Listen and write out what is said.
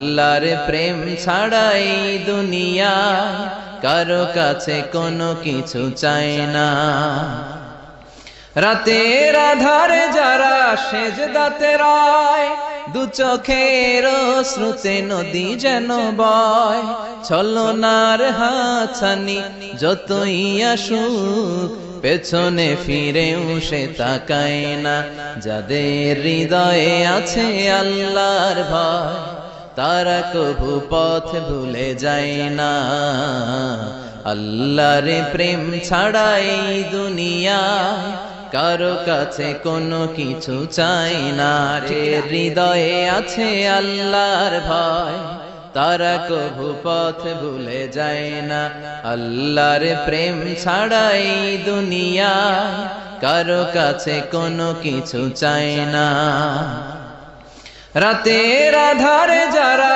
আল্লাহর প্রেম ছাড়াই দুনিয়ায় কারো কাছে কোনো কিছু চায় না। রাতের আধারে যারা সেজদাতে রয়, দু চোখের শ্রুতে নদী যেন বয়। ছলনার হাতছানি যতই আসুক, পেছনে ফিরেও সে তাকায় না। যাদের হৃদয়ে আছে আল্লাহর ভয়, তারা কভু পথ ভুলে যায় না। আল্লাহর প্রেম ছাড়াই দুনিয়ায় কারো কাছে কোনো কিছু চাই না। হৃদয়ে আছে আল্লাহর ভয়, তারা কভু পথ ভুলে যায় না। আল্লাহর প্রেম ছাড়াই দুনিয়ায় কারো কাছে কোনো কিছু চাই না। রাতের আধারে যারা